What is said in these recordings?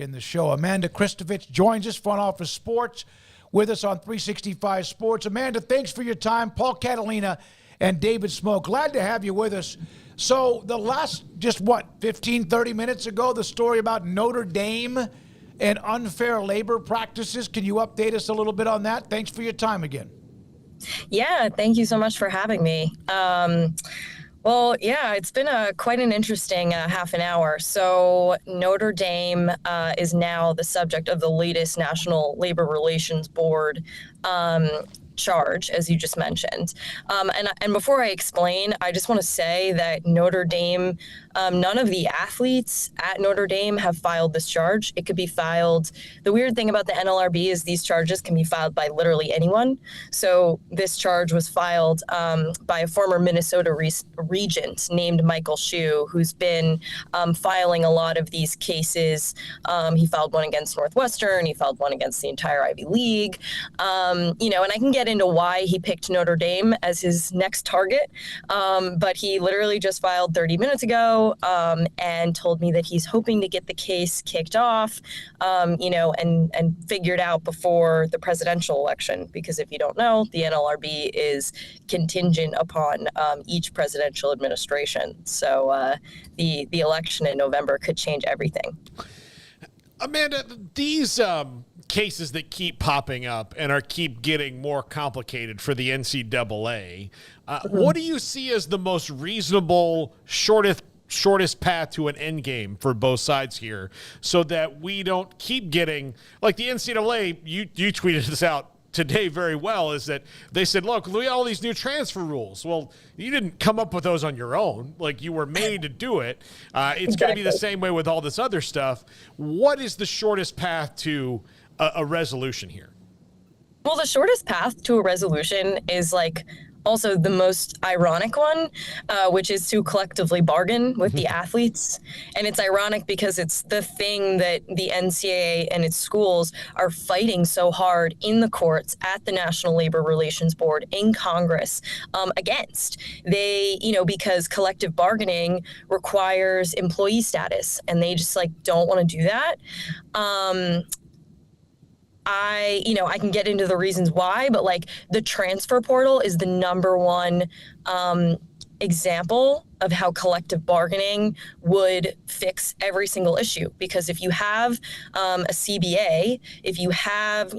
in the show. Amanda Christovich joins us, Front Office Sports, with us on 365 Sports. Amanda, thanks for your time. Paul Catalina and David Smoak, glad to have you with us. So the last, 15, 30 minutes ago, the story about Notre Dame and unfair labor practices. Can you update us a little bit on that? Thanks for your time again. Yeah, thank you so much for having me. Well, yeah, it's been quite an interesting half an hour. So Notre Dame is now the subject of the latest National Labor Relations Board charge, as you just mentioned. And before I explain, I just want to say that Notre Dame, none of the athletes at Notre Dame have filed this charge. It could be filed. The weird thing about the NLRB is these charges can be filed by literally anyone. So this charge was filed by a former Minnesota regent named Michael Shue, who's been filing a lot of these cases. He filed one against Northwestern. He filed one against the entire Ivy League. And I can get into why he picked Notre Dame as his next target. But he literally just filed 30 minutes ago and told me that he's hoping to get the case kicked off, and figured out before the presidential election. Because if you don't know, the NLRB is contingent upon each presidential administration. So the election in November could change everything. Amanda, these cases that keep popping up and keep getting more complicated for the NCAA, what do you see as the most reasonable, shortest path to an end game for both sides here, so that we don't keep getting, like the NCAA, you tweeted this out today very well, is that they said, look, we got all these new transfer rules. Well, you didn't come up with those on your own. Like, you were made to do it. It's going to be the same way with all this other stuff. What is the shortest path to a resolution here? Well, the shortest path to a resolution is also the most ironic one, which is to collectively bargain with the athletes. And it's ironic because it's the thing that the NCAA and its schools are fighting so hard in the courts, at the National Labor Relations Board, in Congress, against. They, because collective bargaining requires employee status, and they just don't want to do that. I can get into the reasons why, but the transfer portal is the number one example of how collective bargaining would fix every single issue. Because if you have a CBA, if you have,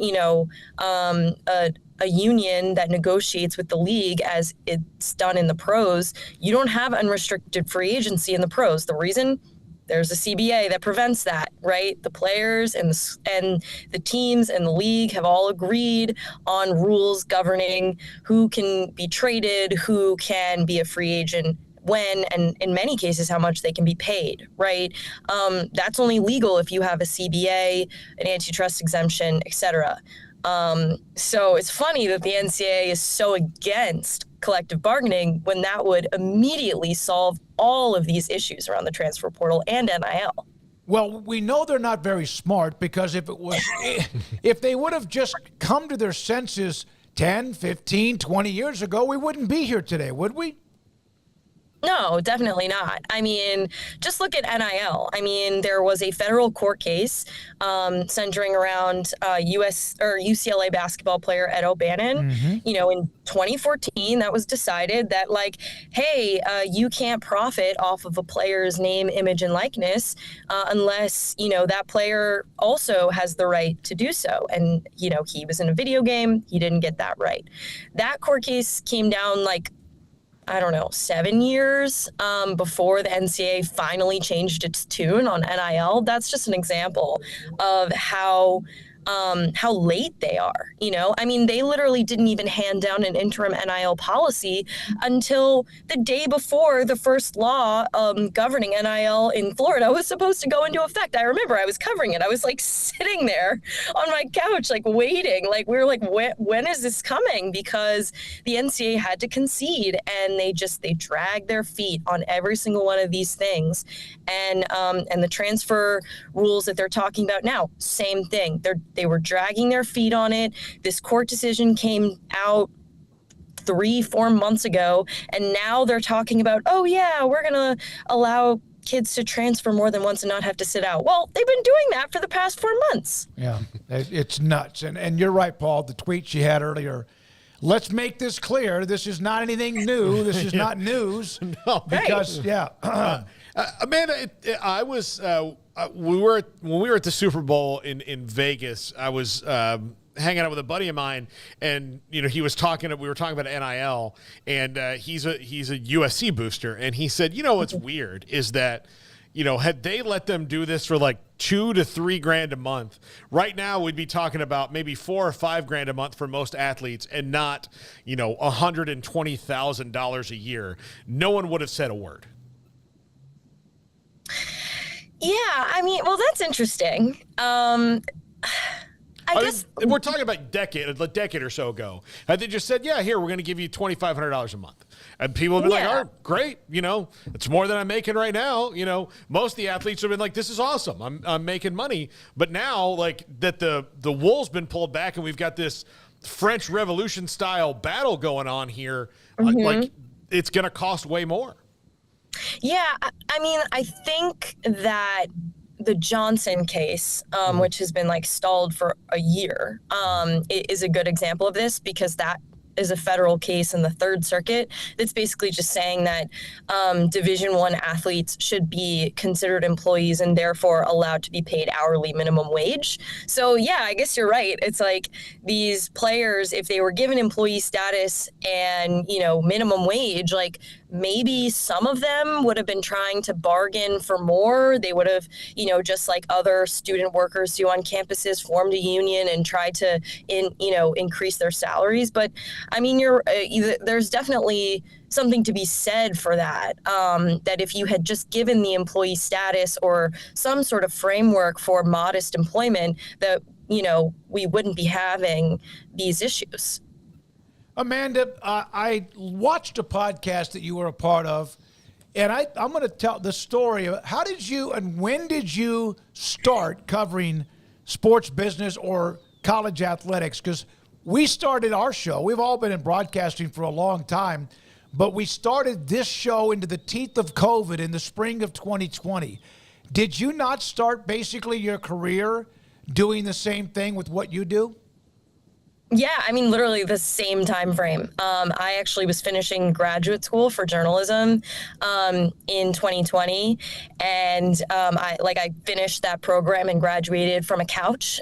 a union that negotiates with the league as it's done in the pros, you don't have unrestricted free agency in the pros. The reason? There's a CBA that prevents that, right? The players and the teams and the league have all agreed on rules governing who can be traded, who can be a free agent when, and in many cases, how much they can be paid, right? That's only legal if you have a CBA, an antitrust exemption, etc. So it's funny that the NCAA is so against collective bargaining when that would immediately solve all of these issues around the transfer portal and NIL. Well, we know they're not very smart, because if they would have just come to their senses 10, 15, 20 years ago, we wouldn't be here today, would we? No, definitely not. I mean, just look at NIL. I mean, there was a federal court case centering around UCLA basketball player Ed O'Bannon. Mm-hmm. In 2014, that was decided that hey, you can't profit off of a player's name, image, and likeness unless, that player also has the right to do so. And, he was in a video game. He didn't get that right. That court case came down 7 years before the NCAA finally changed its tune on NIL. That's just an example of how late they are. I mean, they literally didn't even hand down an interim NIL policy until the day before the first law governing NIL in Florida was supposed to go into effect. I remember I was covering it. I was sitting there on my couch, waiting. We were when is this coming? Because the NCAA had to concede, and they dragged their feet on every single one of these things. And the transfer rules that they're talking about now, same thing. They were dragging their feet on it. This court decision came out 3-4 months ago, and now they're talking about, oh yeah, we're going to allow kids to transfer more than once and not have to sit out. Well, they've been doing that for the past 4 months. Yeah, it's nuts. And you're right, Paul, the tweet she had earlier. Let's make this clear. This is not anything new. This is not news. No, because, Amanda, I was when we were at the Super Bowl in Vegas. I was hanging out with a buddy of mine, and we were talking about NIL, and he's a USC booster, and he said, what's weird is that, had they let them do this for like $2,000 to $3,000 a month, right now we'd be talking about maybe $4,000 or $5,000 a month for most athletes, and not $120,000 a year. No one would have said a word. Yeah, I mean, well, that's interesting. I guess we're talking about a decade or so ago. Had they just said, yeah, here, we're going to give you $2,500 a month. And people would be like, all right, great. It's more than I'm making right now. Most of the athletes have been like, this is awesome. I'm making money. But now, like, that the wool's been pulled back and we've got this French Revolution style battle going on here, like, it's going to cost way more. Yeah, I mean, I think that the Johnson case, which has been like stalled for a year, is a good example of this, because that is a federal case in the Third Circuit that's basically just saying that Division I athletes should be considered employees and therefore allowed to be paid hourly minimum wage. So yeah, I guess you're right. It's like these players, if they were given employee status and minimum wage, like maybe some of them would have been trying to bargain for more. They would have, just like other student workers do on campuses, formed a union and tried to increase their salaries. But I mean, there's definitely something to be said for that, that if you had just given the employee status or some sort of framework for modest employment, that, we wouldn't be having these issues. Amanda, I watched a podcast that you were a part of, and I'm going to tell the story of how did you and when did you start covering sports business or college athletics? Because we started our show. We've all been in broadcasting for a long time, but we started this show into the teeth of COVID in the spring of 2020. Did you not start basically your career doing the same thing with what you do? Yeah, I mean, literally the same time frame. I actually was finishing graduate school for journalism in 2020, and I finished that program and graduated from a couch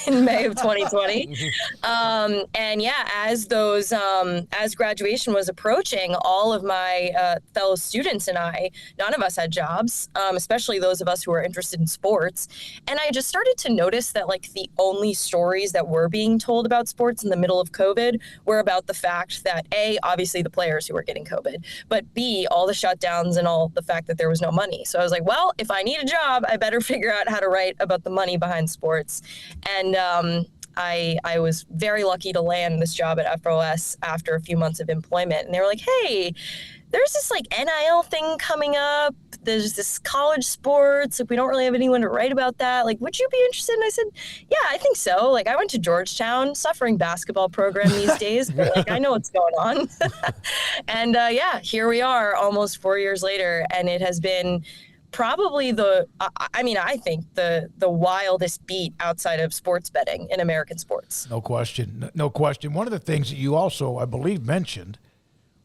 in May of 2020. And yeah, as graduation was approaching, all of my fellow students and I, none of us had jobs, especially those of us who were interested in sports. And I just started to notice that like the only stories that were being told about sports in the middle of COVID were about the fact that A, obviously the players who were getting COVID, but B, all the shutdowns and all the fact that there was no money. So I was like, well, if I need a job, I better figure out how to write about the money behind sports. And I was very lucky to land this job at FOS after a few months of employment. And they were like, hey, there's this like NIL thing coming up. There's this college sports. Like, we don't really have anyone to write about that. Like, would you be interested? And I said, yeah, I think so. Like, I went to Georgetown, suffering basketball program these days, but like, I know what's going on. And yeah, here we are almost 4 years later. And it has been probably I think the wildest beat outside of sports betting in American sports. No question. No question. One of the things that you also, I believe, mentioned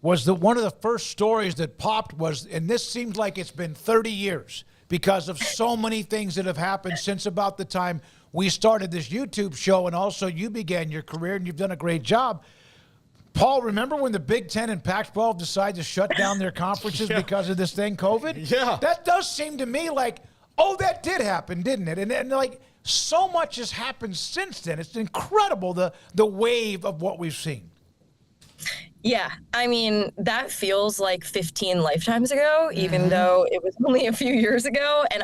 was that one of the first stories that popped was, and this seems like it's been 30 years because of so many things that have happened since about the time we started this YouTube show, and also you began your career, and you've done a great job. Paul, remember when the Big Ten and Pac-12 decided to shut down their conferences because of this thing, COVID? Yeah. That does seem to me like, oh, that did happen, didn't it? And like, so much has happened since then. It's incredible, the wave of what we've seen. Yeah, I mean, that feels like 15 lifetimes ago, even though it was only a few years ago. And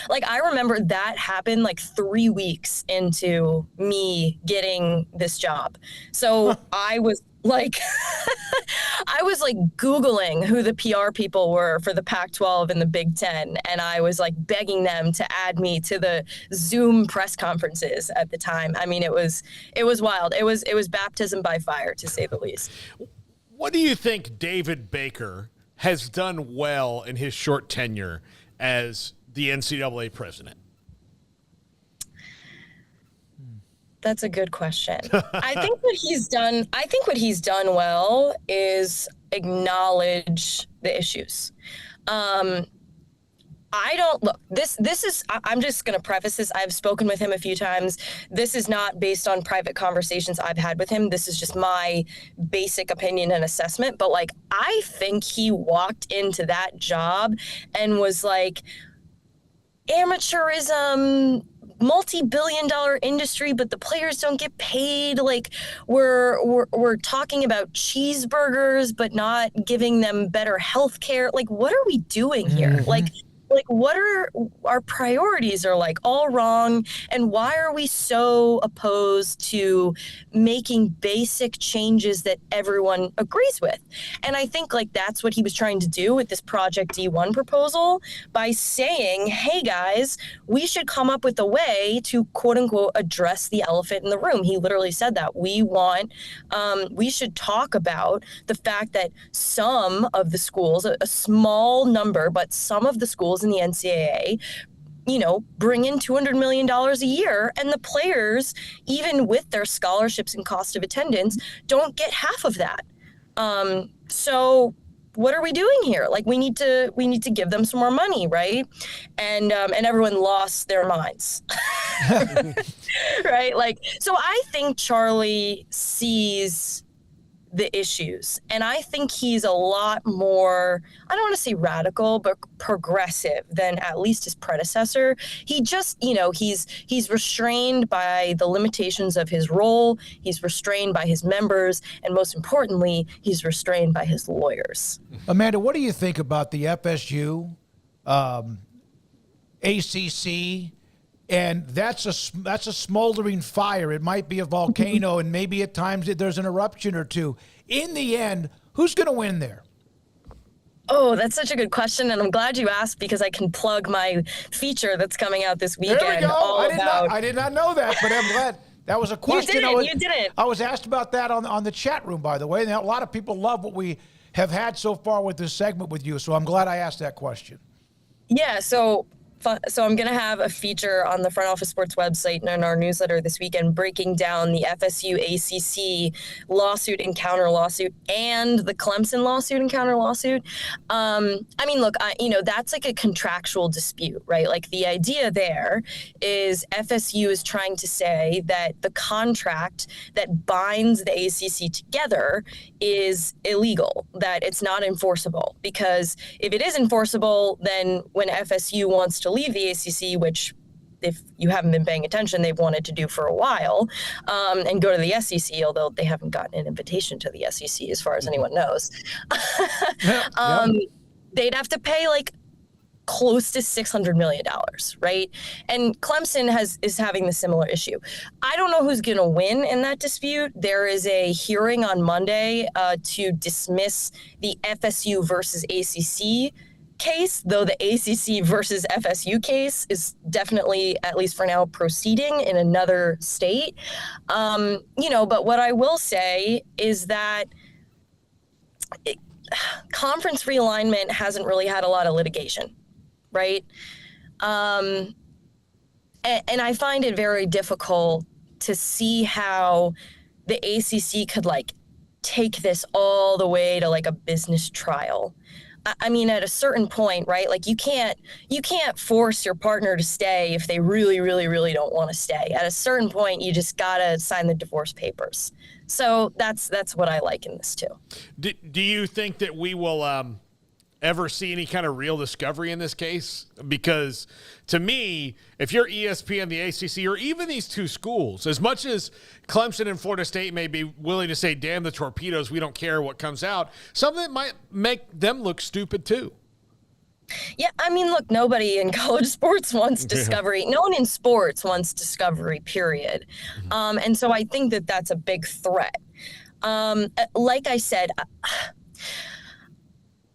I remember that happened like 3 weeks into me getting this job. So I was like, I was like Googling who the PR people were for the Pac-12 and the Big Ten. And I was like begging them to add me to the Zoom press conferences at the time. I mean, it was wild. It was baptism by fire, to say the least. What do you think David Baker has done well in his short tenure as the NCAA president? That's a good question. I think what he's done well is acknowledge the issues. I don't look, I'm just going to preface this. I've spoken with him a few times. This is not based on private conversations I've had with him. This is just my basic opinion and assessment. But like, I think he walked into that job and was like, amateurism, multi-billion-dollar industry, but the players don't get paid. Like we're talking about cheeseburgers, but not giving them better health care. Like, what are we doing here? Mm-hmm. Like what are our priorities are like all wrong, and why are we so opposed to making basic changes that everyone agrees with? And I think like that's what he was trying to do with this Project D1 proposal by saying, hey guys, we should come up with a way to quote unquote address the elephant in the room. He literally said that we should talk about the fact that some of the schools, a small number, but some of the schools in the NCAA, bring in $200 million a year, and the players, even with their scholarships and cost of attendance, don't get half of that. So what are we doing here? Like, we need to give them some more money, right? And everyone lost their minds, right? Like, so I think Charlie sees the issues, and I think he's a lot more, I don't want to say radical, but progressive than at least his predecessor. He just, he's restrained by the limitations of his role. He's restrained by his members, and most importantly, he's restrained by his lawyers. Amanda, what do you think about the FSU, ACC? And that's a smoldering fire. It might be a volcano, and maybe at times there's an eruption or two. In the end, who's going to win there? Oh, that's such a good question, and I'm glad you asked, because I can plug my feature that's coming out this weekend. There we go. I did not know that, but I'm glad. That was a question. You didn't. I was asked about that on the chat room, by the way. And a lot of people love what we have had so far with this segment with you, so I'm glad I asked that question. Yeah, so I'm going to have a feature on the Front Office Sports website and in our newsletter this weekend breaking down the FSU ACC lawsuit and counter lawsuit and the Clemson lawsuit and counter lawsuit. I mean, look, that's like a contractual dispute, right? Like, the idea there is FSU is trying to say that the contract that binds the ACC together is illegal, that it's not enforceable, because if it is enforceable, then when FSU wants to leave the ACC, which, if you haven't been paying attention, they've wanted to do for a while, and go to the SEC, although they haven't gotten an invitation to the SEC as far as anyone knows. They'd have to pay like close to $600 million, right? And Clemson is having the similar issue. I don't know who's going to win in that dispute. There is a hearing on Monday to dismiss the FSU versus ACC case, though the ACC versus FSU case is definitely, at least for now, proceeding in another state. But what I will say is that conference realignment hasn't really had a lot of litigation, right? And I find it very difficult to see how the ACC could like take this all the way to like a business trial. I mean, at a certain point, right? Like, you can't force your partner to stay if they really, really, really don't want to stay. At a certain point, you just gotta sign the divorce papers. So that's what I like in this too. Do you think that we will ever see any kind of real discovery in this case? Because to me, if you're ESPN, the ACC, or even these two schools, as much as Clemson and Florida State may be willing to say, damn the torpedoes, we don't care what comes out, something that might make them look stupid too. Yeah, I mean, look, nobody in college sports wants discovery. No one in sports wants discovery, period. And so I think that that's a big threat. Like I said,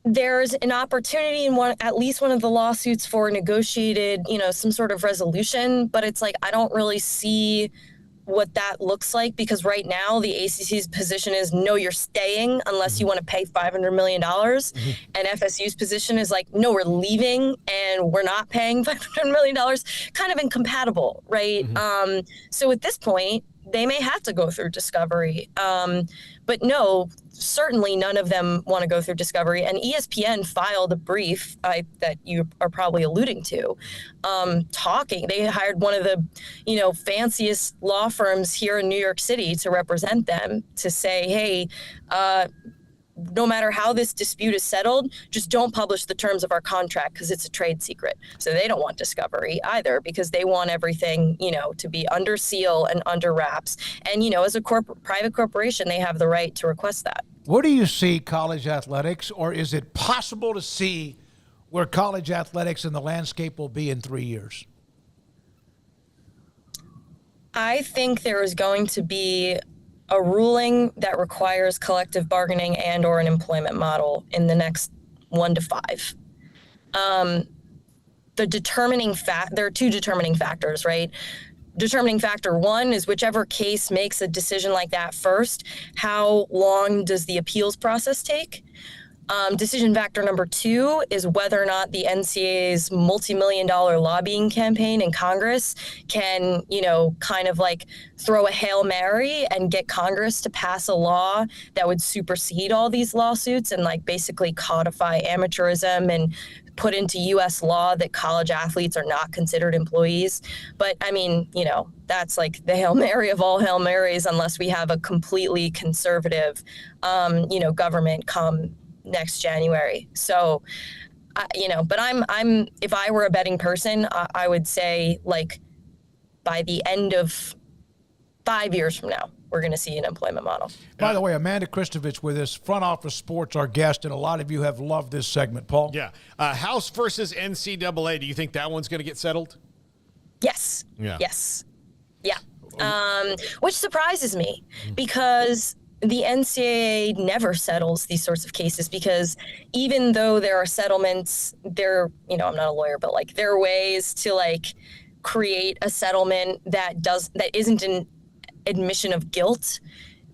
there's an opportunity in at least one of the lawsuits for negotiated, some sort of resolution, but it's like, I don't really see what that looks like, because right now the ACC's position is no, you're staying unless you want to pay $500 million. And FSU's position is like, no, we're leaving and we're not paying $500 million. Kind of incompatible, right? So at this point, they may have to go through discovery. But no, certainly none of them want to go through discovery. And ESPN filed a brief that you are probably alluding to, talking. They hired one of the, fanciest law firms here in New York City to represent them, to say, hey, no matter how this dispute is settled, just don't publish the terms of our contract because it's a trade secret. So they don't want discovery either, because they want everything, to be under seal and under wraps. And, as a private corporation, they have the right to request that. Where do you see college athletics, or is it possible to see where college athletics and the landscape will be in 3 years? I think there is going to be a ruling that requires collective bargaining and or an employment model in the next 1 to 5. There are two determining factors, right? Determining factor one is whichever case makes a decision like that first, how long does the appeals process take? Decision factor number 2 is whether or not the NCAA's multi-million-dollar lobbying campaign in Congress can, kind of like throw a Hail Mary and get Congress to pass a law that would supersede all these lawsuits and like basically codify amateurism and put into U.S. law that college athletes are not considered employees. But I mean, that's like the Hail Mary of all Hail Marys, unless we have a completely conservative, government come next January. So, but I'm if I were a betting person, I would say like by the end of 5 years from now, we're going to see an employment model. By the way, Amanda Christovich with us, Front Office Sports, our guest, and a lot of you have loved this segment. Paul? Yeah. House versus NCAA. Do you think that one's going to get settled? Yes. Yeah. Yes. Yeah. Which surprises me, because the NCAA never settles these sorts of cases, because even though there are settlements, I'm not a lawyer, but like there are ways to like create a settlement that isn't an admission of guilt.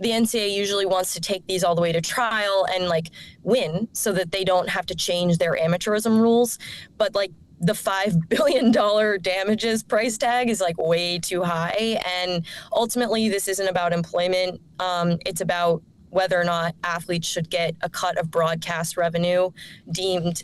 The NCAA usually wants to take these all the way to trial and like win so that they don't have to change their amateurism rules. But like the $5 billion damages price tag is like way too high. And ultimately, this isn't about employment. It's about whether or not athletes should get a cut of broadcast revenue deeming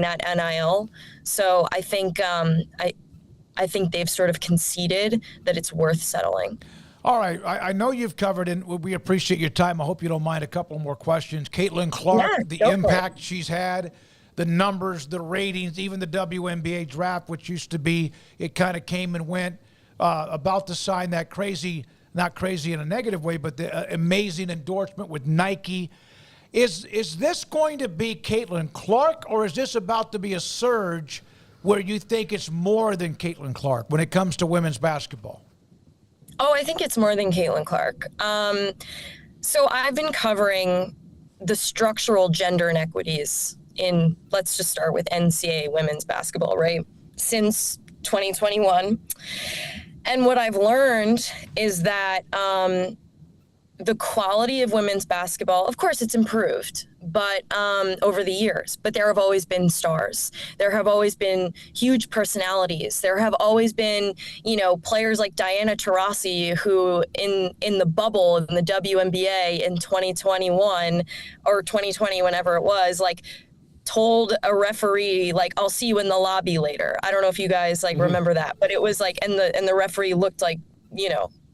that NIL. So I think I think they've sort of conceded that it's worth settling. All right. I know you've covered, and we appreciate your time. I hope you don't mind a couple more questions. Caitlyn Clark, the impact she's had, the numbers, the ratings, even the WNBA draft, which used to be, it kind of came and went, about to sign that crazy, not crazy in a negative way, but the amazing endorsement with Nike. Is this going to be Caitlyn Clark, or is this about to be a surge where you think it's more than Caitlyn Clark when it comes to women's basketball? Oh, I think it's more than Caitlyn Clark. So I've been covering the structural gender inequities in, let's just start with NCAA women's basketball, right? Since 2021. And what I've learned is that the quality of women's basketball, of course, it's improved, but over the years. But there have always been stars. There have always been huge personalities. There have always been, players like Diana Taurasi, who in the bubble in the WNBA in 2021 or 2020, whenever it was, like told a referee, like, I'll see you in the lobby later. I don't know if you guys remember that, but it was like, and the referee looked like,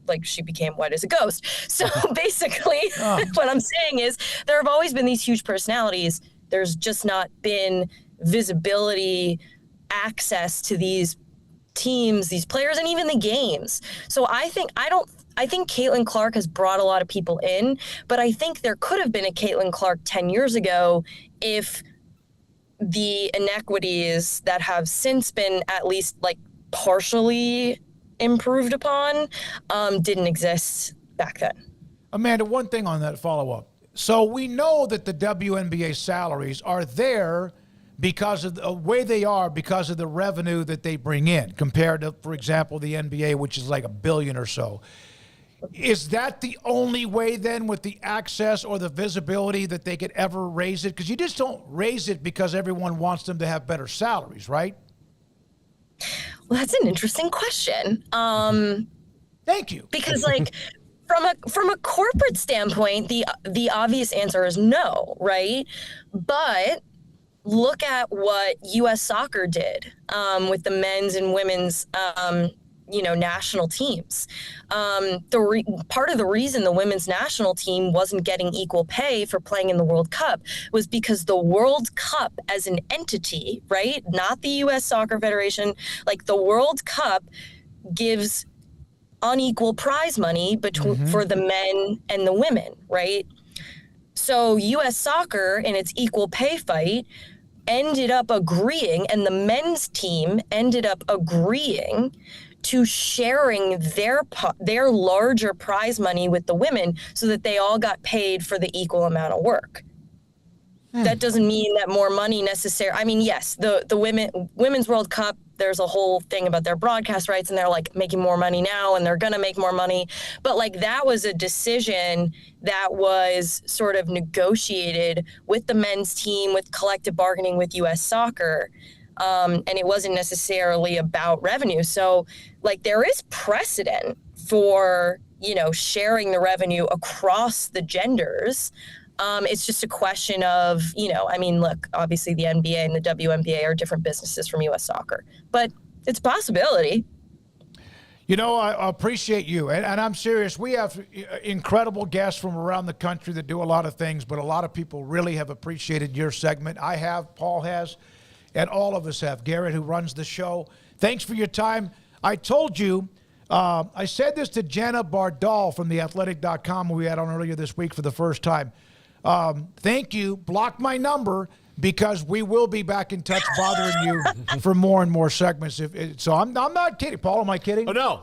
like she became white as a ghost. So basically what I'm saying is there have always been these huge personalities. There's just not been visibility, access to these teams, these players, and even the games. So I think Caitlyn Clark has brought a lot of people in, but I think there could have been a Caitlyn Clark 10 years ago if the inequities that have since been at least like partially improved upon didn't exist back then. Amanda, one thing on that follow-up. So we know that the WNBA salaries are there because of the way they are, because of the revenue that they bring in, compared to, for example, the NBA, which is like $1 billion or so. Is that the only way then, with the access or the visibility, that they could ever raise it? Because you just don't raise it because everyone wants them to have better salaries, right? Well, that's an interesting question. Thank you. Because like from a corporate standpoint, the obvious answer is no, right? But look at what U.S. Soccer did with the men's and women's national teams. Part of the reason the women's national team wasn't getting equal pay for playing in the World Cup was because the World Cup as an entity, right? Not the U.S. Soccer Federation, like the World Cup gives unequal prize money for the men and the women, right? So U.S. Soccer in its equal pay fight ended up agreeing, and the men's team ended up agreeing to sharing their larger prize money with the women so that they all got paid for the equal amount of work. That doesn't mean that more money necessarily. I mean, yes, the women's World Cup, there's a whole thing about their broadcast rights, and they're like making more money now, and they're going to make more money. But like that was a decision that was sort of negotiated with the men's team, with collective bargaining with U.S. Soccer. And it wasn't necessarily about revenue. So like there is precedent for, sharing the revenue across the genders. It's just a question of, look, obviously the NBA and the WNBA are different businesses from U.S. Soccer, but it's a possibility. I appreciate you, and I'm serious. We have incredible guests from around the country that do a lot of things, but a lot of people really have appreciated your segment. I have, Paul has, and all of us have. Garrett, who runs the show, thanks for your time. I told you, I said this to Jenna Bardal from theathletic.com, who we had on earlier this week for the first time. Thank you. Block my number, because we will be back in touch bothering you for more and more segments. So I'm not kidding. Paul, am I kidding? Oh no,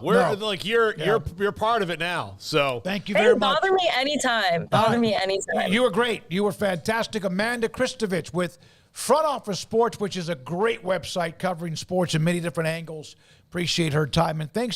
you're part of it now. So thank you very much. Bother me anytime. Bother me anytime. You were great. You were fantastic. Amanda Christovich with Front Office Sports, which is a great website covering sports in many different angles. Appreciate her time, and thanks to